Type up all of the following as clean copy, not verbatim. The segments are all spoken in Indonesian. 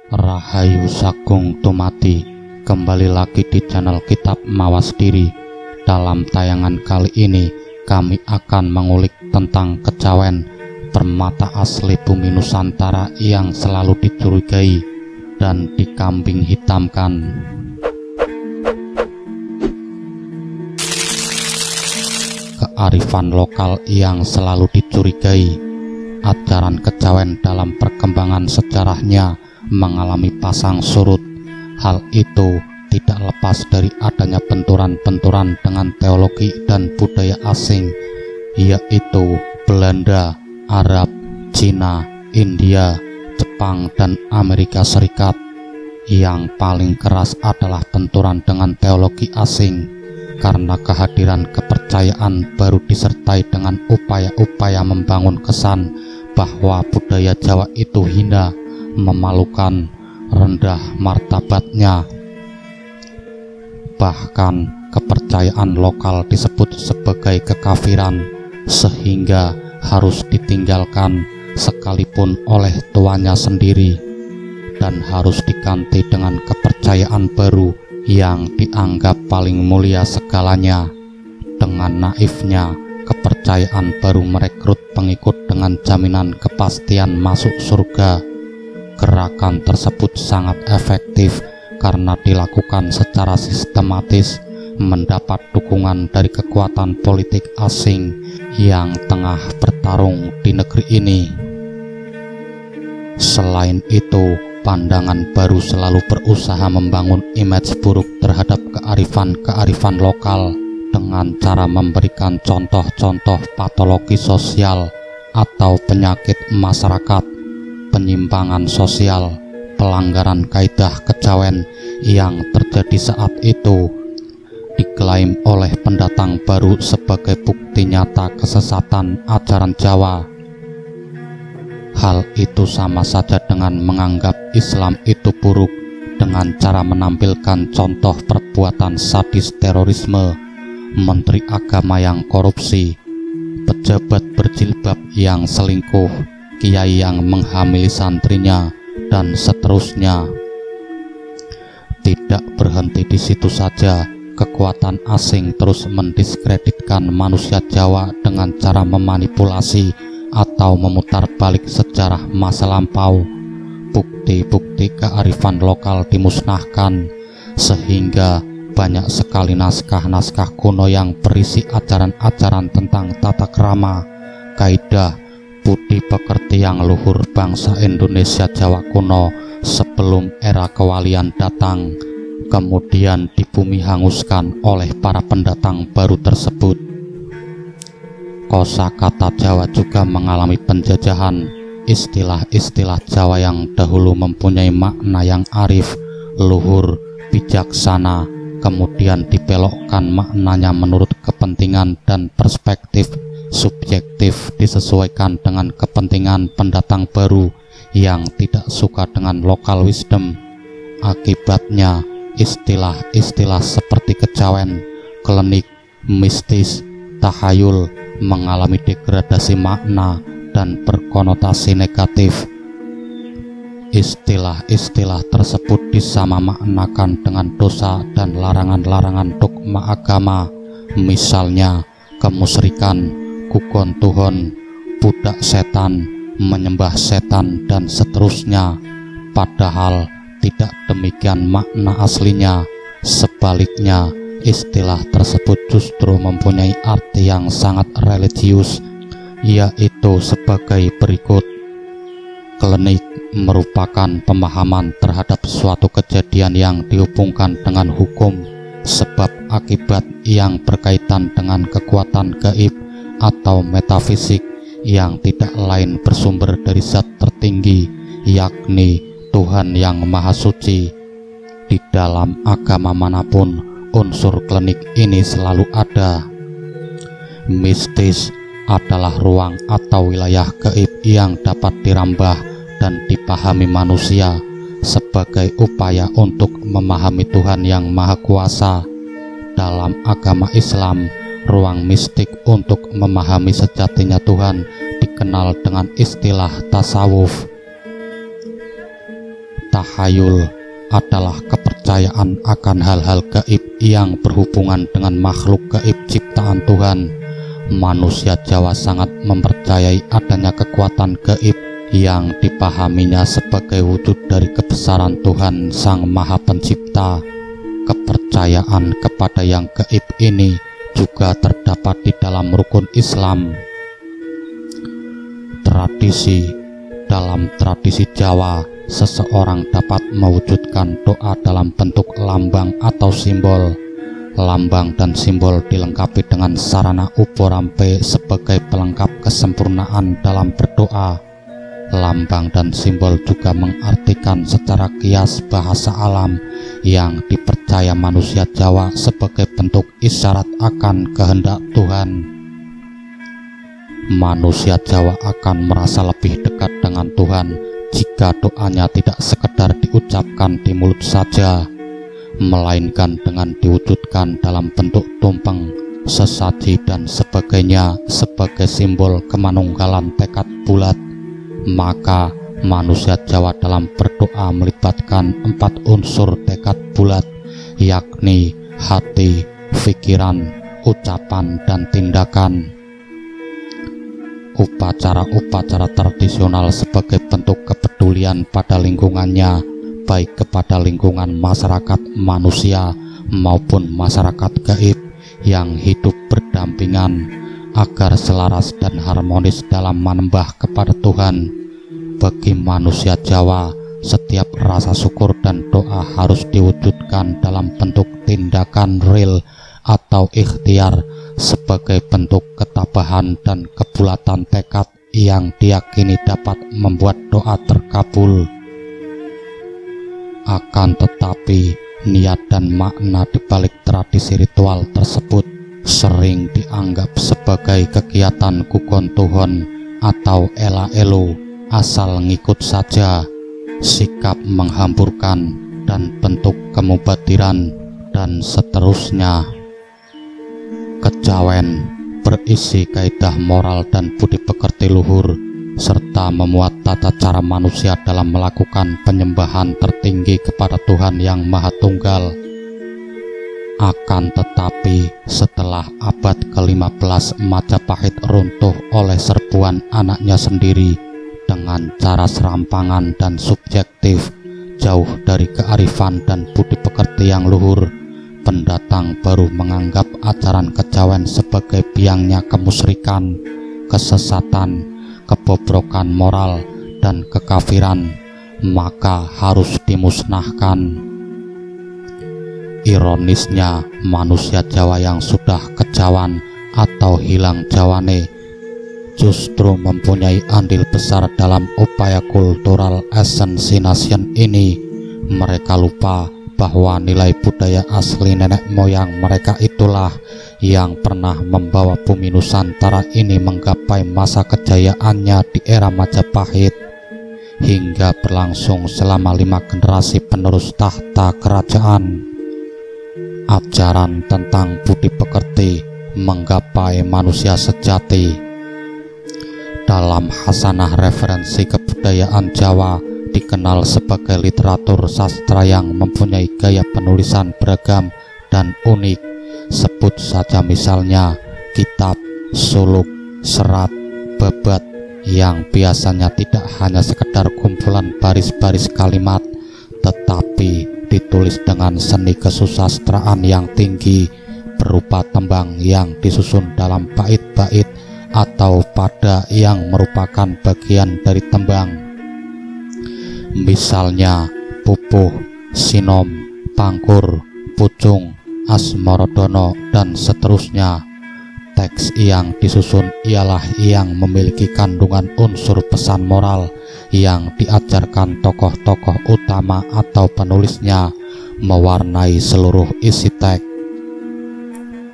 Rahayu Sagung Tumati, kembali lagi di channel Kitab Mawas Diri. Dalam tayangan kali ini kami akan mengulik tentang kejawen, permata asli bumi Nusantara yang selalu dicurigai dan dikambing hitamkan. Kearifan lokal yang selalu dicurigai. Ajaran kejawen dalam perkembangan sejarahnya mengalami pasang surut. Hal itu tidak lepas dari adanya benturan-benturan dengan teologi dan budaya asing, yaitu Belanda, Arab, Cina, India, Jepang, dan Amerika Serikat. Yang paling keras adalah benturan dengan teologi asing, karena kehadiran kepercayaan baru disertai dengan upaya-upaya membangun kesan bahwa budaya Jawa itu hina, memalukan, rendah martabatnya. Bahkan kepercayaan lokal disebut sebagai kekafiran, sehingga harus ditinggalkan sekalipun oleh tuannya sendiri, dan harus diganti dengan kepercayaan baru yang dianggap paling mulia segalanya. Dengan naifnya, kepercayaan baru merekrut pengikut dengan jaminan kepastian masuk surga. Gerakan tersebut sangat efektif karena dilakukan secara sistematis, mendapat dukungan dari kekuatan politik asing yang tengah bertarung di negeri ini. Selain itu, pandangan baru selalu berusaha membangun image buruk terhadap kearifan-kearifan lokal dengan cara memberikan contoh-contoh patologi sosial atau penyakit masyarakat, penyimpangan sosial, pelanggaran kaidah kejawen yang terjadi saat itu, diklaim oleh pendatang baru sebagai bukti nyata kesesatan ajaran Jawa. Hal itu sama saja dengan menganggap Islam itu buruk dengan cara menampilkan contoh perbuatan sadis terorisme, menteri agama yang korupsi, pejabat berjilbab yang selingkuh, kiai yang menghamili santrinya, dan seterusnya. Tidak berhenti di situ saja, kekuatan asing terus mendiskreditkan manusia Jawa dengan cara memanipulasi atau memutar balik sejarah masa lampau. Bukti-bukti kearifan lokal dimusnahkan, sehingga banyak sekali naskah-naskah kuno yang berisi ajaran-ajaran tentang tata krama, kaidah, budi pekerti yang luhur bangsa Indonesia Jawa kuno sebelum era kewalian datang, kemudian dibumi hanguskan oleh para pendatang baru tersebut. Kosakata Jawa juga mengalami penjajahan. Istilah-istilah Jawa yang dahulu mempunyai makna yang arif, luhur, bijaksana, kemudian dibelokkan maknanya menurut kepentingan dan perspektif subjektif, disesuaikan dengan kepentingan pendatang baru yang tidak suka dengan local wisdom. Akibatnya, istilah-istilah seperti kejawen, klenik, mistis, tahayul mengalami degradasi makna dan berkonotasi negatif. Istilah-istilah tersebut disamamaknakan dengan dosa dan larangan-larangan dogma agama, misalnya kemusyrikan, kukon tuhon, budak setan, menyembah setan, dan seterusnya. Padahal tidak demikian makna aslinya. Sebaliknya, istilah tersebut justru mempunyai arti yang sangat religius, yaitu sebagai berikut. Klenik merupakan pemahaman terhadap suatu kejadian yang dihubungkan dengan hukum, sebab akibat yang berkaitan dengan kekuatan gaib atau metafisik yang tidak lain bersumber dari zat tertinggi, yakni Tuhan yang Maha Suci. Di dalam agama manapun, unsur klenik ini selalu ada. Mistis adalah ruang atau wilayah gaib yang dapat dirambah dan dipahami manusia sebagai upaya untuk memahami Tuhan yang Maha Kuasa. Dalam agama Islam, ruang mistik untuk memahami sejatinya Tuhan dikenal dengan istilah tasawuf. Tahayul adalah kepercayaan akan hal-hal gaib yang berhubungan dengan makhluk gaib ciptaan Tuhan. Manusia Jawa sangat mempercayai adanya kekuatan gaib yang dipahaminya sebagai wujud dari kebesaran Tuhan Sang Maha Pencipta. Kepercayaan kepada yang gaib ini juga terdapat di dalam rukun Islam. Dalam tradisi Jawa, seseorang dapat mewujudkan doa dalam bentuk lambang atau simbol. Lambang dan simbol dilengkapi dengan sarana uporampe sebagai pelengkap kesempurnaan dalam berdoa. Lambang dan simbol juga mengartikan secara kias bahasa alam yang dipercaya manusia Jawa sebagai bentuk isyarat akan kehendak Tuhan. Manusia Jawa akan merasa lebih dekat dengan Tuhan jika doanya tidak sekedar diucapkan di mulut saja, melainkan dengan diwujudkan dalam bentuk tumpeng, sesaji dan sebagainya sebagai simbol kemanunggalan tekad bulat. Maka manusia Jawa dalam berdoa melibatkan 4 unsur tekad bulat, yakni hati, pikiran, ucapan, dan tindakan. Upacara-upacara tradisional sebagai bentuk kepedulian pada lingkungannya, baik kepada lingkungan masyarakat manusia maupun masyarakat gaib yang hidup berdampingan, agar selaras dan harmonis dalam menembah kepada Tuhan. Bagi manusia Jawa, setiap rasa syukur dan doa harus diwujudkan dalam bentuk tindakan real atau ikhtiar sebagai bentuk ketabahan dan kebulatan tekad yang diyakini dapat membuat doa terkabul. Akan tetapi, niat dan makna di balik tradisi ritual tersebut sering dianggap sebagai kegiatan kukon tuhon atau ela-elo, asal ngikut saja, sikap menghamburkan, dan bentuk kemubadiran, dan seterusnya. Kejawen berisi kaidah moral dan budi pekerti luhur, serta memuat tata cara manusia dalam melakukan penyembahan tertinggi kepada Tuhan yang Maha Tunggal. Akan tetapi, setelah abad ke-15 Majapahit runtuh oleh serbuan anaknya sendiri dengan cara serampangan dan subjektif, jauh dari kearifan dan budi pekerti yang luhur, pendatang baru menganggap ajaran kejawen sebagai biangnya kemusyrikan, kesesatan, kebobrokan moral, dan kekafiran, maka harus dimusnahkan. Ironisnya, manusia Jawa yang sudah kejawan atau hilang jawane justru mempunyai andil besar dalam upaya kultural esensination ini. Mereka lupa bahwa nilai budaya asli nenek moyang mereka itulah yang pernah membawa bumi Nusantara ini menggapai masa kejayaannya di era Majapahit, hingga berlangsung selama 5 generasi penerus tahta kerajaan. Ajaran tentang budi pekerti menggapai manusia sejati. Dalam hasanah referensi kebudayaan Jawa dikenal sebagai literatur sastra yang mempunyai gaya penulisan beragam dan unik. Sebut saja misalnya kitab, suluk, serat, babat yang biasanya tidak hanya sekedar kumpulan baris-baris kalimat, tetapi ditulis dengan seni kesusastraan yang tinggi berupa tembang yang disusun dalam bait-bait atau pada yang merupakan bagian dari tembang. Misalnya pupuh, sinom, pangkur, pucung, asmorodono, dan seterusnya. Teks yang disusun ialah yang memiliki kandungan unsur pesan moral yang diajarkan tokoh-tokoh utama atau penulisnya, mewarnai seluruh isi teks.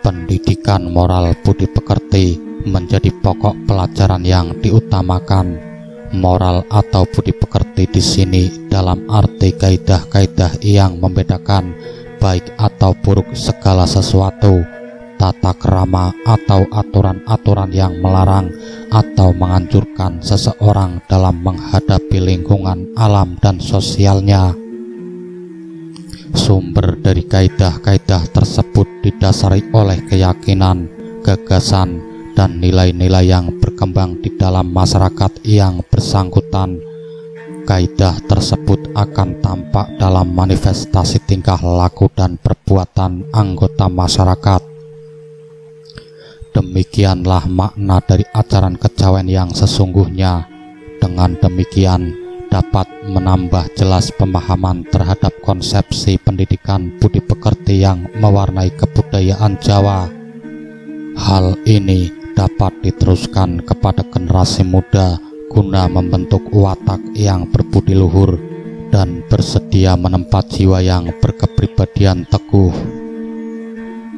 Pendidikan moral budi pekerti menjadi pokok pelajaran yang diutamakan. Moral atau budi pekerti di sini dalam arti kaidah-kaidah yang membedakan baik atau buruk segala sesuatu, tata krama atau aturan-aturan yang melarang atau menganjurkan seseorang dalam menghadapi lingkungan alam dan sosialnya. Sumber dari kaidah-kaidah tersebut didasari oleh keyakinan, gagasan, dan nilai-nilai yang berkembang di dalam masyarakat yang bersangkutan. Kaidah tersebut akan tampak dalam manifestasi tingkah laku dan perbuatan anggota masyarakat. Demikianlah makna dari ajaran kejawen yang sesungguhnya. Dengan demikian dapat menambah jelas pemahaman terhadap konsepsi pendidikan budi pekerti yang mewarnai kebudayaan Jawa. Hal ini dapat diteruskan kepada generasi muda guna membentuk watak yang berbudi luhur dan bersedia menempat jiwa yang berkepribadian teguh.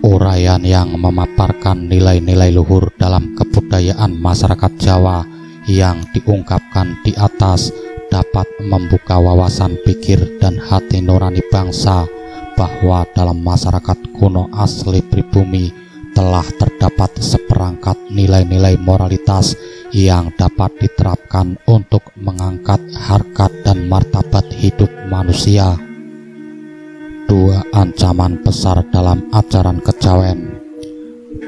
Uraian yang memaparkan nilai-nilai luhur dalam kebudayaan masyarakat Jawa yang diungkapkan di atas dapat membuka wawasan pikir dan hati nurani bangsa bahwa dalam masyarakat kuno asli pribumi telah terdapat seperangkat nilai-nilai moralitas yang dapat diterapkan untuk mengangkat harkat dan martabat hidup manusia. Dua ancaman besar dalam ajaran kejawen.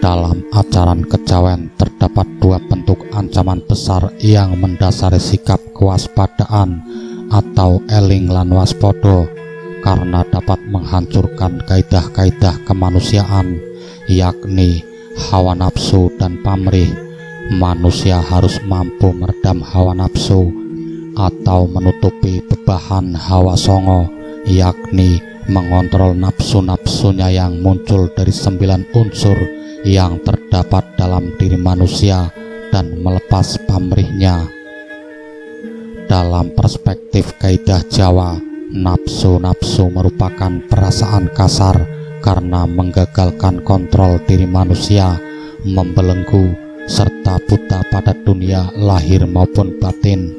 Dalam ajaran kejawen terdapat dua bentuk ancaman besar yang mendasari sikap kewaspadaan atau eling lan waspodo, karena dapat menghancurkan kaidah-kaidah kemanusiaan, yakni hawa nafsu dan pamrih. Manusia harus mampu meredam hawa nafsu atau menutupi bebahan hawa songo, yakni mengontrol nafsu-nafsunya yang muncul dari 9 unsur yang terdapat dalam diri manusia dan melepas pamrihnya. Dalam perspektif kaidah Jawa, nafsu-nafsu merupakan perasaan kasar karena menggagalkan kontrol diri manusia, membelenggu serta buta pada dunia lahir maupun batin.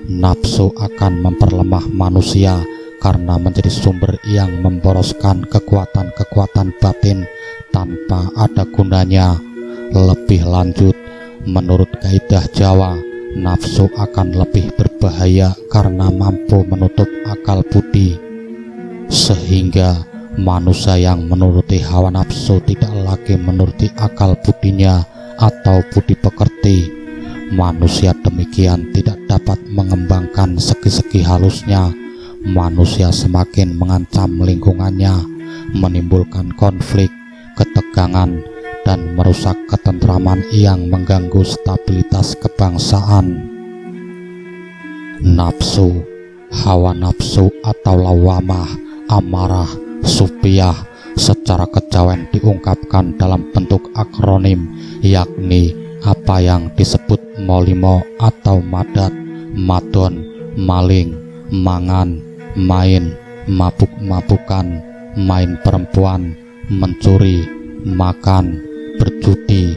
Nafsu akan memperlemah manusia karena menjadi sumber yang memboroskan kekuatan-kekuatan batin tanpa ada gunanya. Lebih lanjut, menurut kaidah Jawa, nafsu akan lebih berbahaya karena mampu menutup akal budi, sehingga manusia yang menuruti hawa nafsu tidak lagi menuruti akal budinya atau budi pekerti. Manusia demikian tidak dapat mengembangkan segi-segi halusnya. Manusia semakin mengancam lingkungannya, menimbulkan konflik, ketegangan, dan merusak ketentraman yang mengganggu stabilitas kebangsaan. Nafsu, hawa nafsu atau lawamah, amarah, supiyah secara kejawen diungkapkan dalam bentuk akronim, yakni apa yang disebut molimo atau madat, madon, maling, mangan, main, mabuk-mabukan, main perempuan, mencuri, makan, berjudi.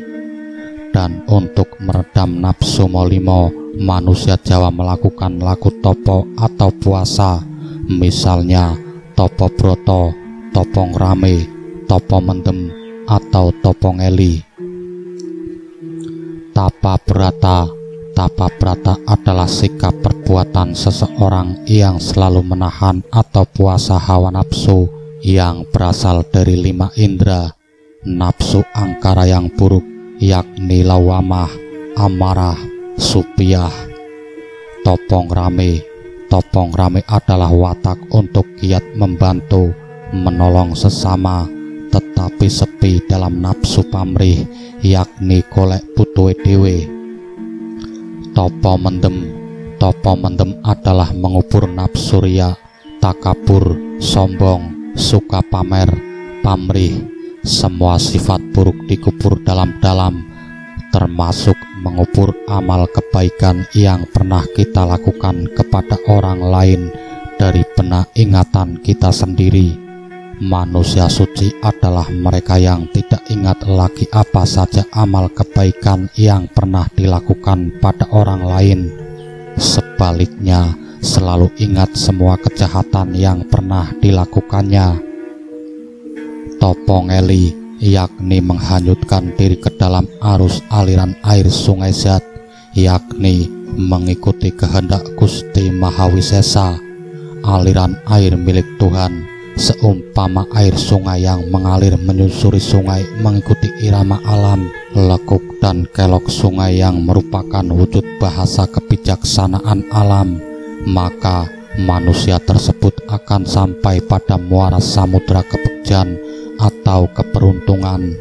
Dan untuk meredam nafsu molimo, manusia Jawa melakukan laku topo atau puasa, misalnya topo broto, topong rame, topo mendem, atau topong eli. Tapa brata. Tapa brata adalah sikap perbuatan seseorang yang selalu menahan atau puasa hawa nafsu yang berasal dari 5 indera. Nafsu angkara yang buruk, yakni lawamah, amarah, supiyah. Topong rame. Topong rame adalah watak untuk giat membantu, menolong sesama, tetapi sepi dalam nafsu pamrih, yakni golek butuhe dhewe. Topo mendem. Topo mendem adalah mengubur nafsu riya, takabur, sombong, suka pamer, pamrih. Semua sifat buruk dikubur dalam-dalam, termasuk mengubur amal kebaikan yang pernah kita lakukan kepada orang lain dari benak ingatan kita sendiri. Manusia suci adalah mereka yang tidak ingat lagi apa saja amal kebaikan yang pernah dilakukan pada orang lain. Sebaliknya, selalu ingat semua kejahatan yang pernah dilakukannya. Topong eli. yakni menghanyutkan diri ke dalam arus aliran air Sungai Zat, yakni mengikuti kehendak Gusti Mahawisesa. Aliran air milik Tuhan seumpama air sungai yang mengalir menyusuri sungai mengikuti irama alam. Lekuk dan kelok sungai yang merupakan wujud bahasa kebijaksanaan alam, maka manusia tersebut akan sampai pada muara samudra kebegjan atau keberuntungan.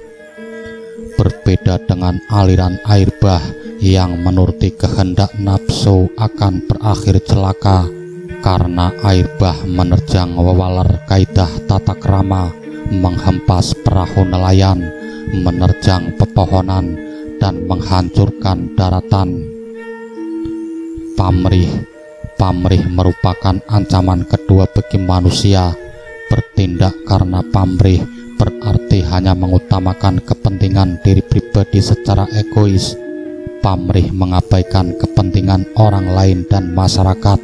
Berbeda dengan aliran air bah yang menuruti kehendak nafsu akan berakhir celaka, karena air bah menerjang wewaler kaidah tata krama, menghempas perahu nelayan, menerjang pepohonan, dan menghancurkan daratan. Pamrih merupakan ancaman kedua bagi manusia. Bertindak karena pamrih berarti hanya mengutamakan kepentingan diri pribadi secara egois. Pamrih mengabaikan kepentingan orang lain dan masyarakat.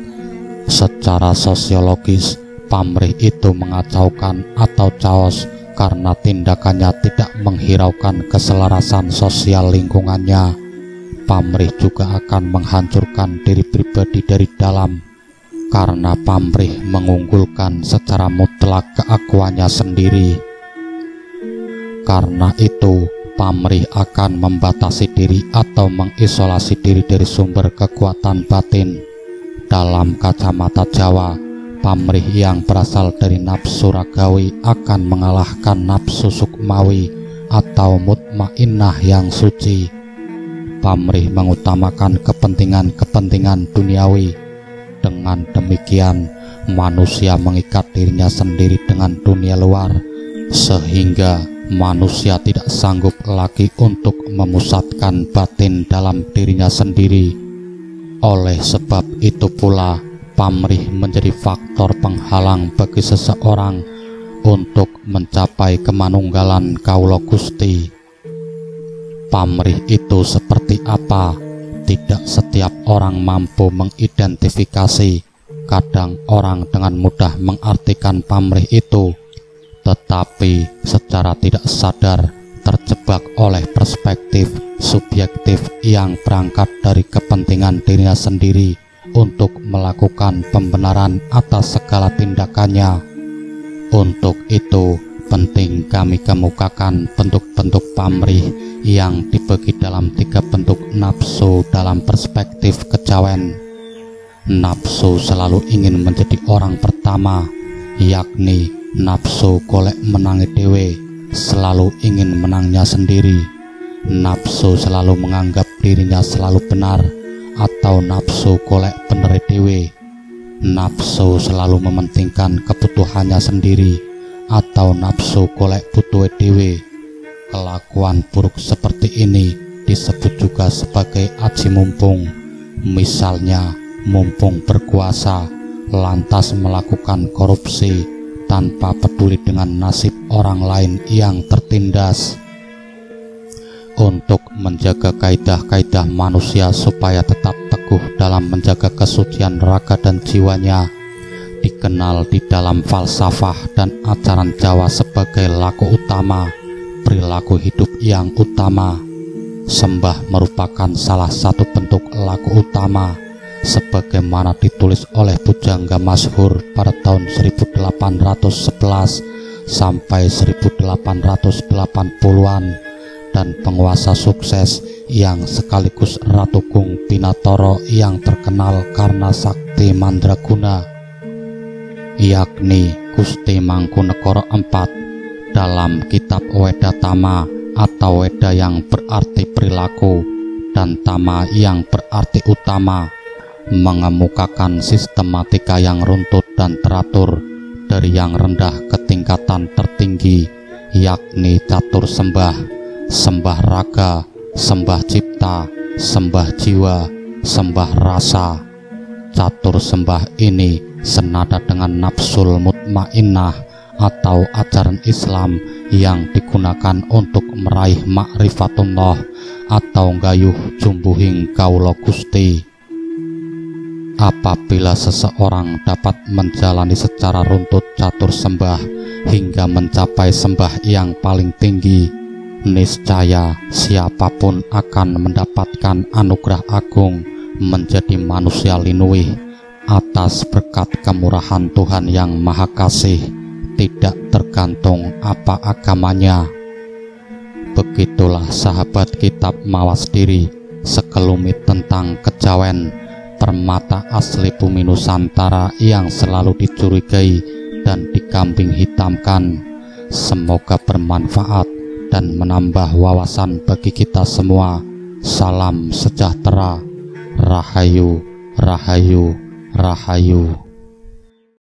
Secara sosiologis, pamrih itu mengacaukan atau chaos karena tindakannya tidak menghiraukan keselarasan sosial lingkungannya. Pamrih juga akan menghancurkan diri pribadi dari dalam, karena pamrih mengunggulkan secara mutlak keakuannya sendiri. Karena itu, pamrih akan membatasi diri atau mengisolasi diri dari sumber kekuatan batin. Dalam kacamata Jawa, pamrih yang berasal dari nafsu ragawi akan mengalahkan nafsu sukmawi atau mutmainnah yang suci. Pamrih mengutamakan kepentingan-kepentingan duniawi. Dengan demikian, manusia mengikat dirinya sendiri dengan dunia luar, sehingga manusia tidak sanggup lagi untuk memusatkan batin dalam dirinya sendiri. Oleh sebab itu pula, pamrih menjadi faktor penghalang bagi seseorang untuk mencapai kemanunggalan Kaula Gusti. Pamrih itu seperti apa? Tidak setiap orang mampu mengidentifikasi. Kadang orang dengan mudah mengartikan pamrih itu, tetapi secara tidak sadar terjebak oleh perspektif subjektif yang berangkat dari kepentingan dirinya sendiri untuk melakukan pembenaran atas segala tindakannya. Untuk itu, penting kami kemukakan bentuk-bentuk pamrih yang dibagi dalam 3 bentuk nafsu dalam perspektif kejawen. Nafsu selalu ingin menjadi orang pertama, yakni nafsu golek menangi dewe, selalu ingin menangnya sendiri. Nafsu selalu menganggap dirinya selalu benar, atau nafsu golek bener dewe. Nafsu selalu mementingkan kebutuhannya sendiri, atau nafsu golek butuh dewe. Kelakuan buruk seperti ini disebut juga sebagai aji mumpung. Misalnya, mumpung berkuasa, lantas melakukan korupsi tanpa peduli dengan nasib orang lain yang tertindas. Untuk menjaga kaidah-kaidah manusia supaya tetap teguh dalam menjaga kesucian raga dan jiwanya, dikenal di dalam falsafah dan ajaran Jawa sebagai laku utama, perilaku hidup yang utama. Sembah merupakan salah satu bentuk laku utama, sebagaimana ditulis oleh pujangga masyhur pada tahun 1811 sampai 1880-an, dan penguasa sukses yang sekaligus Ratu Gung Pinatoro yang terkenal karena sakti mandraguna, yakni Gusti Mangkunegara IV. Dalam kitab Weda Tama atau Weda yang berarti perilaku dan Tama yang berarti utama, mengemukakan sistematika yang runtut dan teratur dari yang rendah ke tingkatan tertinggi, yakni catur sembah, sembah raga, sembah cipta, sembah jiwa, sembah rasa. Catur sembah ini senada dengan nafsul mutmainnah atau ajaran Islam yang digunakan untuk meraih ma'rifatullah atau gayuh jumbuhing Kaula Gusti. Apabila seseorang dapat menjalani secara runtut catur sembah, hingga mencapai sembah yang paling tinggi, niscaya siapapun akan mendapatkan anugerah agung menjadi manusia linuih atas berkat kemurahan Tuhan yang Maha Kasih, tidak tergantung apa agamanya. Begitulah sahabat kitab mawas diri sekelumit tentang kejawen, permata asli bumi Nusantara yang selalu dicurigai dan dikambing hitamkan. Semoga bermanfaat dan menambah wawasan bagi kita semua. Salam sejahtera. Rahayu, rahayu, rahayu.